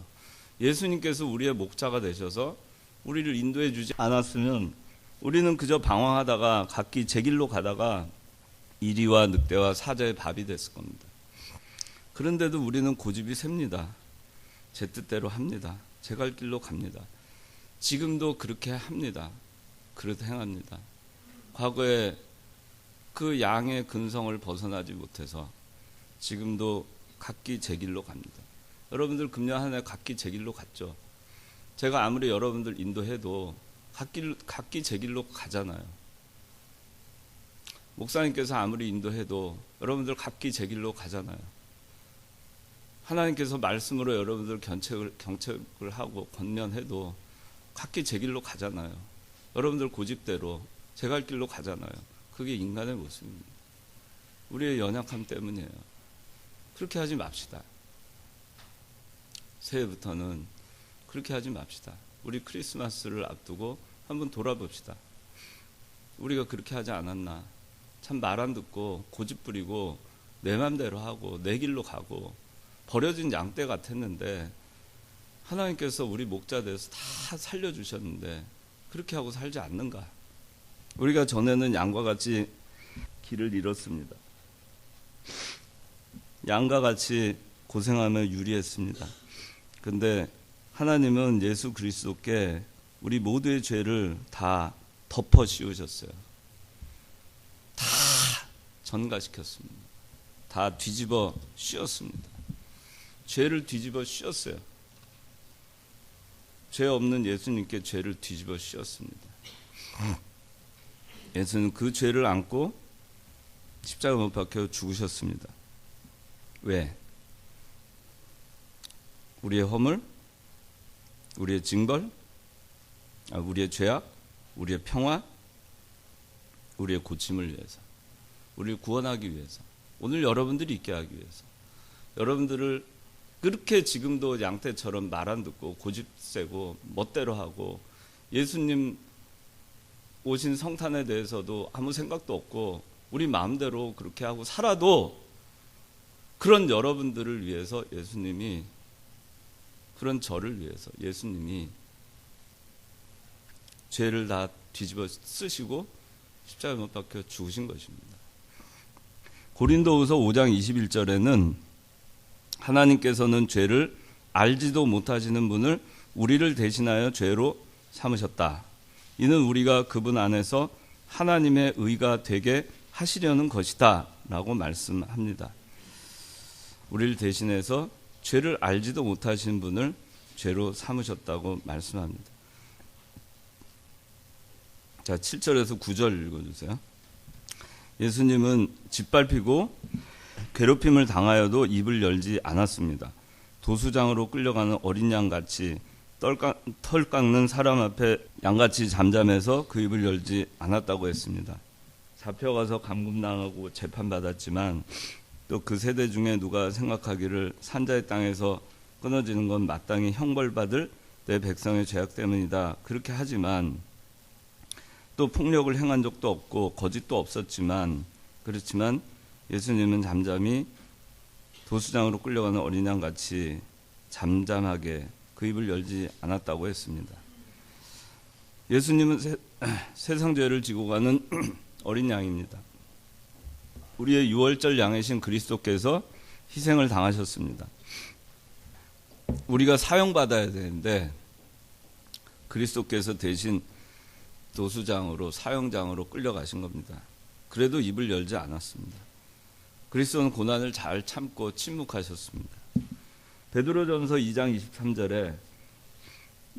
[SPEAKER 2] 예수님께서 우리의 목자가 되셔서 우리를 인도해 주지 않았으면 우리는 그저 방황하다가 각기 제 길로 가다가 이리와 늑대와 사자의 밥이 됐을 겁니다. 그런데도 우리는 고집이 셉니다. 제 뜻대로 합니다. 제 갈 길로 갑니다. 지금도 그렇게 합니다. 그렇게 행합니다. 과거에 그 양의 근성을 벗어나지 못해서 지금도 각기 제 길로 갑니다. 여러분들 금년 한 해 각기 제 길로 갔죠. 제가 아무리 여러분들 인도해도 각기 제 길로 가잖아요. 목사님께서 아무리 인도해도 여러분들 각기 제 길로 가잖아요. 하나님께서 말씀으로 여러분들 경책을 하고 권면해도 각기 제 길로 가잖아요. 여러분들 고집대로 제 갈 길로 가잖아요. 그게 인간의 모습입니다. 우리의 연약함 때문이에요. 그렇게 하지 맙시다. 새해부터는 그렇게 하지 맙시다. 우리 크리스마스를 앞두고 한번 돌아봅시다. 우리가 그렇게 하지 않았나. 참 말 안 듣고 고집 부리고 내 맘대로 하고 내 길로 가고 버려진 양떼 같았는데 하나님께서 우리 목자 돼서 다 살려주셨는데 그렇게 하고 살지 않는가. 우리가 전에는 양과 같이 길을 잃었습니다. 양과 같이 고생하며 유리했습니다. 근데 하나님은 예수 그리스도께 우리 모두의 죄를 다 덮어 씌우셨어요. 다 전가시켰습니다. 다 뒤집어 씌웠습니다. 죄를 뒤집어 씌웠어요. 죄 없는 예수님께 죄를 뒤집어 씌웠습니다. 예수는 그 죄를 안고 십자가 못 박혀 죽으셨습니다. 왜? 우리의 허물, 우리의 징벌, 우리의 죄악, 우리의 평화, 우리의 고침을 위해서, 우리를 구원하기 위해서, 오늘 여러분들이 있게 하기 위해서, 여러분들을 그렇게 지금도 양떼처럼 말 안 듣고 고집 세고 멋대로 하고 예수님 오신 성탄에 대해서도 아무 생각도 없고 우리 마음대로 그렇게 하고 살아도 그런 여러분들을 위해서 예수님이, 그런 저를 위해서 예수님이 죄를 다 뒤집어 쓰시고 십자가에 못 박혀 죽으신 것입니다. 고린도후서 5장 21절에는 하나님께서는 죄를 알지도 못하시는 분을 우리를 대신하여 죄로 삼으셨다. 이는 우리가 그분 안에서 하나님의 의가 되게 하시려는 것이다 라고 말씀합니다. 우리를 대신해서 죄를 알지도 못하시는 분을 죄로 삼으셨다고 말씀합니다. 자, 7절에서 9절 읽어주세요. 예수님은 짓밟히고 괴롭힘을 당하여도 입을 열지 않았습니다. 도수장으로 끌려가는 어린 양같이 털 깎는 사람 앞에 양같이 잠잠해서 그 입을 열지 않았다고 했습니다. 잡혀가서 감금당하고 재판받았지만 또 그 세대 중에 누가 생각하기를 산자의 땅에서 끊어지는 건 마땅히 형벌받을 내 백성의 죄악 때문이다. 그렇게 하지만 또 폭력을 행한 적도 없고 거짓도 없었지만, 그렇지만 예수님은 잠잠히 도수장으로 끌려가는 어린 양 같이 잠잠하게 그 입을 열지 않았다고 했습니다. 예수님은 세상 죄를 지고 가는 어린 양입니다. 우리의 유월절 양이신 그리스도께서 희생을 당하셨습니다. 우리가 사형받아야 되는데 그리스도께서 대신 도수장으로 사형장으로 끌려가신 겁니다. 그래도 입을 열지 않았습니다. 그리스도는 고난을 잘 참고 침묵하셨습니다. 베드로전서 2장 23절에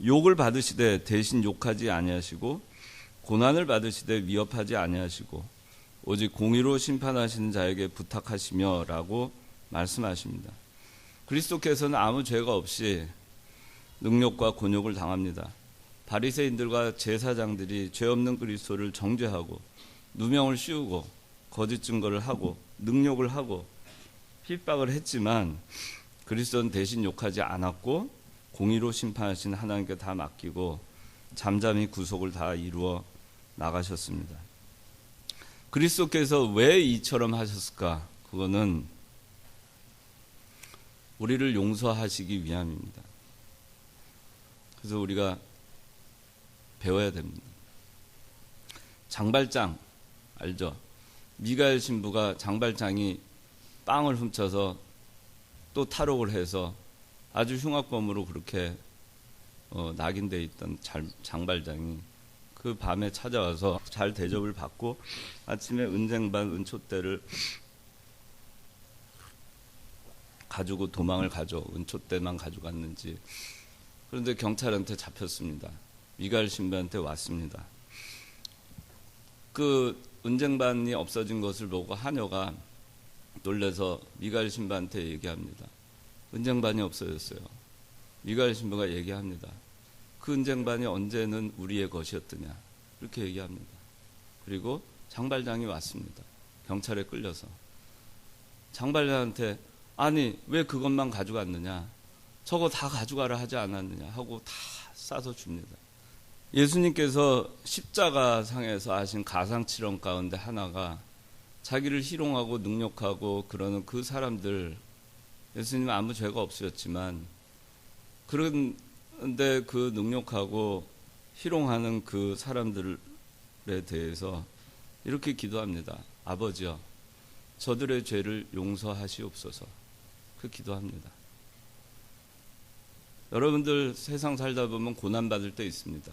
[SPEAKER 2] 욕을 받으시되 대신 욕하지 아니하시고 고난을 받으시되 위협하지 아니하시고 오직 공의로 심판하시는 자에게 부탁하시며라고 말씀하십니다. 그리스도께서는 아무 죄가 없이 능욕과 곤욕을 당합니다. 바리새인들과 제사장들이 죄 없는 그리스도를 정죄하고 누명을 씌우고 거짓 증거를 하고 능욕을 하고 핍박을 했지만 그리스도는 대신 욕하지 않았고 공의로 심판하신 하나님께 다 맡기고 잠잠히 구속을 다 이루어 나가셨습니다. 그리스도께서 왜 이처럼 하셨을까? 그거는 우리를 용서하시기 위함입니다. 그래서 우리가 배워야 됩니다. 장발장 알죠? 미가엘 신부가 장발장이 빵을 훔쳐서 또 탈옥을 해서 아주 흉악범으로 그렇게 낙인돼 있던 장발장이 그 밤에 찾아와서 잘 대접을 받고 아침에 은쟁반 은촛대를 가지고 도망을 가죠. 은촛대만 가져갔는지. 그런데 경찰한테 잡혔습니다. 미가엘 신부한테 왔습니다. 그 은쟁반이 없어진 것을 보고 하녀가 놀라서 미가엘 신부한테 얘기합니다. 은쟁반이 없어졌어요. 미가엘 신부가 얘기합니다. 그 은쟁반이 언제는 우리의 것이었더냐 이렇게 얘기합니다. 그리고 장발장이 왔습니다. 경찰에 끌려서 장발장한테 아니 왜 그것만 가져갔느냐, 저거 다 가져가라 하지 않았느냐 하고 다 싸서 줍니다. 예수님께서 십자가상에서 하신 가상치렁 가운데 하나가 자기를 희롱하고 능욕하고 그러는 그 사람들, 예수님은 아무 죄가 없으셨지만 그런데 그 능욕하고 희롱하는 그 사람들에 대해서 이렇게 기도합니다. 아버지여 저들의 죄를 용서하시옵소서. 그 기도합니다. 여러분들 세상 살다 보면 고난받을 때 있습니다.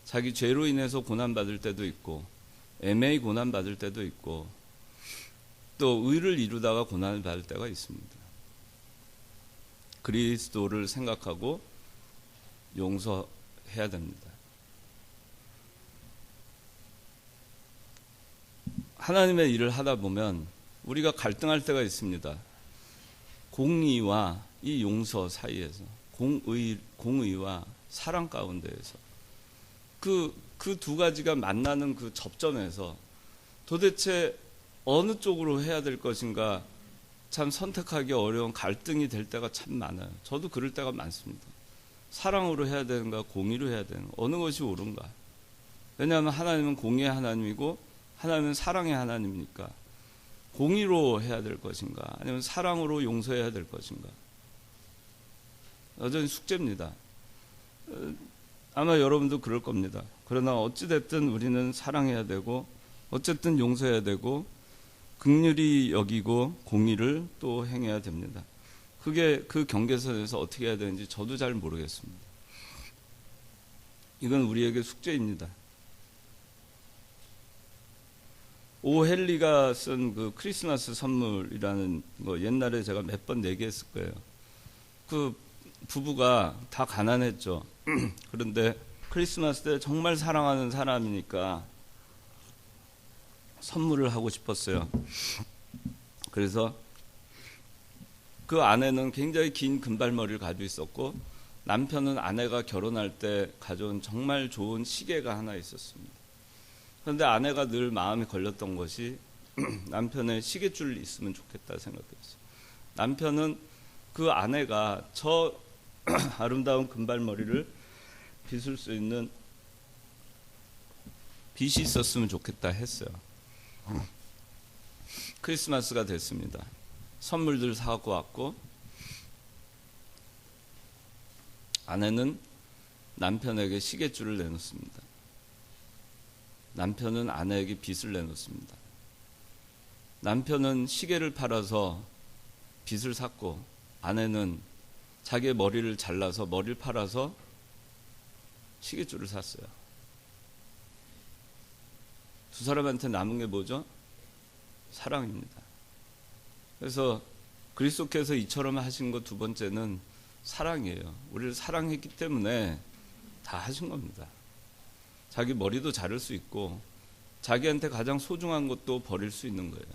[SPEAKER 2] 자기 죄로 인해서 고난받을 때도 있고 애매히 고난받을 때도 있고 또 의를 이루다가 고난을 받을 때가 있습니다. 그리스도를 생각하고 용서해야 됩니다. 하나님의 일을 하다 보면 우리가 갈등할 때가 있습니다. 공의와 이 용서 사이에서, 공의와 사랑 가운데에서 그 두 가지가 만나는 그 접점에서 도대체 어느 쪽으로 해야 될 것인가 참 선택하기 어려운 갈등이 될 때가 참 많아요. 저도 그럴 때가 많습니다. 사랑으로 해야 되는가, 공의로 해야 되는가, 어느 것이 옳은가. 왜냐하면 하나님은 공의의 하나님이고 하나님은 사랑의 하나님이니까 공의로 해야 될 것인가 아니면 사랑으로 용서해야 될 것인가. 여전히 숙제입니다. 아마 여러분도 그럴 겁니다. 그러나 어찌됐든 우리는 사랑해야 되고 어쨌든 용서해야 되고 긍휼히 여기고 공의를 또 행해야 됩니다. 그게 그 경계선에서 어떻게 해야 되는지 저도 잘 모르겠습니다. 이건 우리에게 숙제입니다. 오헨리가 쓴 그 크리스마스 선물이라는 거 옛날에 제가 몇 번 얘기했을 거예요. 그 부부가 다 가난했죠. 그런데 크리스마스 때 정말 사랑하는 사람이니까 선물을 하고 싶었어요. 그래서 그 아내는 굉장히 긴 금발머리를 가지고 있었고 남편은 아내가 결혼할 때 가져온 정말 좋은 시계가 하나 있었습니다. 그런데 아내가 늘 마음에 걸렸던 것이 남편의 시계줄이 있으면 좋겠다 생각했어요. 남편은 그 아내가 저 아름다운 금발머리를 빗을 수 있는 빗이 있었으면 좋겠다 했어요. 크리스마스가 됐습니다. 선물들 사갖고 왔고, 아내는 남편에게 시계줄을 내놓습니다. 남편은 아내에게 빚을 내놓습니다. 남편은 시계를 팔아서 빚을 샀고, 아내는 자기의 머리를 잘라서 머리를 팔아서 시계줄을 샀어요. 두 사람한테 남은 게 뭐죠? 사랑입니다. 그래서 그리스도께서 이처럼 하신 것 두 번째는 사랑이에요. 우리를 사랑했기 때문에 다 하신 겁니다. 자기 머리도 자를 수 있고 자기한테 가장 소중한 것도 버릴 수 있는 거예요.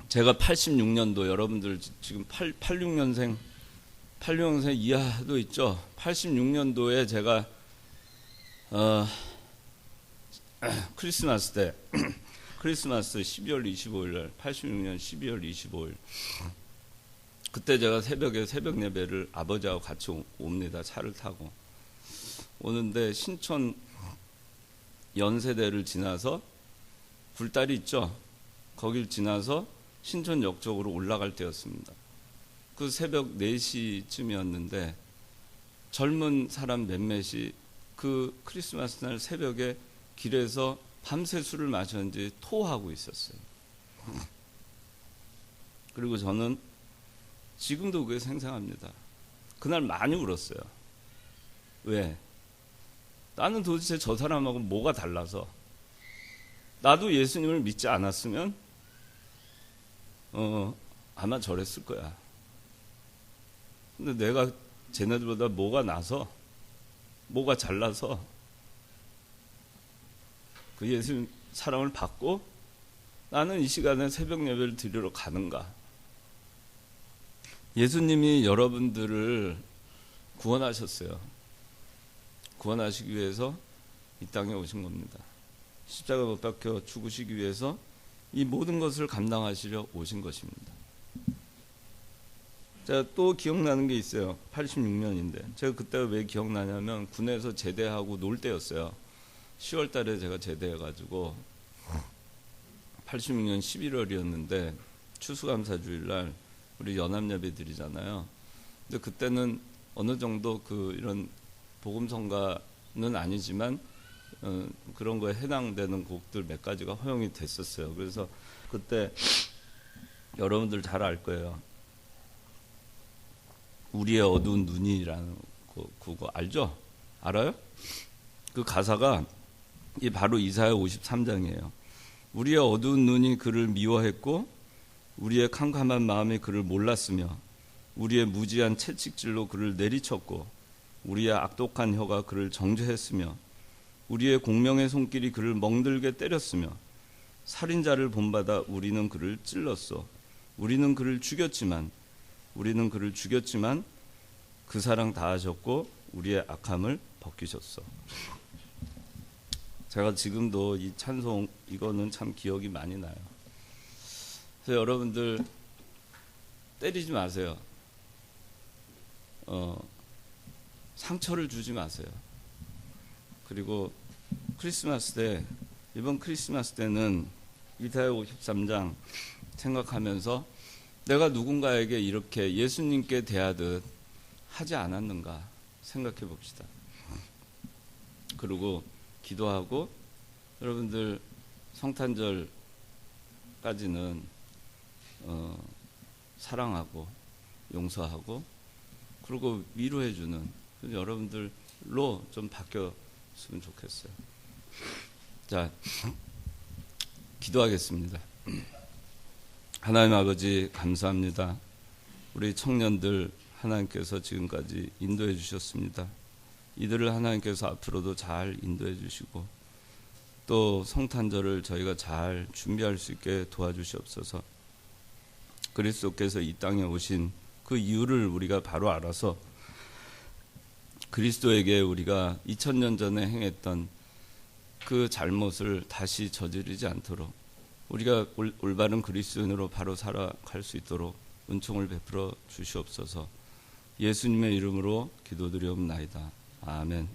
[SPEAKER 2] 제가 86년도, 여러분들 지금 86년생 이하도 있죠. 86년도에 제가 크리스마스 12월 25일 날, 86년 12월 25일, 그때 제가 새벽에 새벽 예배를 아버지하고 같이 옵니다. 차를 타고 오는데 신촌 연세대를 지나서 굴다리 있죠. 거길 지나서 신촌역 쪽으로 올라갈 때였습니다. 그 새벽 4시쯤이었는데 젊은 사람 몇몇이 그 크리스마스 날 새벽에 길에서 밤새 술을 마셨는지 토하고 있었어요. 그리고 저는 지금도 그게 생생합니다. 그날 많이 울었어요. 왜? 나는 도대체 저 사람하고 뭐가 달라서, 나도 예수님을 믿지 않았으면 아마 저랬을 거야. 근데 내가 쟤네들보다 뭐가 나서, 뭐가 잘나서 그 예수님 사랑을 받고 나는 이 시간에 새벽 예배를 드리러 가는가. 예수님이 여러분들을 구원하셨어요. 구원하시기 위해서 이 땅에 오신 겁니다. 십자가 못 박혀 죽으시기 위해서 이 모든 것을 감당하시려 오신 것입니다. 제가 또 기억나는 게 있어요. 86년인데 제가 그때가 왜 기억나냐면 군에서 제대하고 놀 때였어요. 10월 달에 제가 제대해가지고 86년 11월이었는데 추수감사주일 날 우리 연합예배 드리잖아요. 근데 그때는 어느 정도 그 이런 복음성가는 아니지만 그런 거에 해당되는 곡들 몇 가지가 허용이 됐었어요. 그래서 그때 여러분들 잘 알 거예요. 우리의 어두운 눈이라는 그거 알죠? 알아요? 그 가사가 이 바로 이사야 53장이에요. 우리의 어두운 눈이 그를 미워했고 우리의 캄캄한 마음이 그를 몰랐으며 우리의 무지한 채찍질로 그를 내리쳤고 우리의 악독한 혀가 그를 정죄했으며 우리의 공명의 손길이 그를 멍들게 때렸으며 살인자를 본받아 우리는 그를 찔렀어. 우리는 그를 죽였지만 그 사랑 다하셨고 우리의 악함을 벗기셨어. 제가 지금도 이 찬송 이거는 참 기억이 많이 나요. 그래서 여러분들 때리지 마세요. 상처를 주지 마세요. 그리고 크리스마스 때, 이번 크리스마스 때는 이사야 53장 생각하면서 내가 누군가에게 이렇게 예수님께 대하듯 하지 않았는가 생각해 봅시다. 그리고 기도하고 여러분들 성탄절까지는 사랑하고 용서하고 그리고 위로해주는 여러분들로 좀 바뀌었으면 좋겠어요. 자, 기도하겠습니다. 하나님 아버지 감사합니다. 우리 청년들 하나님께서 지금까지 인도해 주셨습니다. 이들을 하나님께서 앞으로도 잘 인도해 주시고 또 성탄절을 저희가 잘 준비할 수 있게 도와주시옵소서. 그리스도께서 이 땅에 오신 그 이유를 우리가 바로 알아서 그리스도에게 우리가 2000년 전에 행했던 그 잘못을 다시 저지르지 않도록 우리가 올바른 그리스도인으로 바로 살아갈 수 있도록 은총을 베풀어 주시옵소서. 예수님의 이름으로 기도드리옵나이다. 아멘.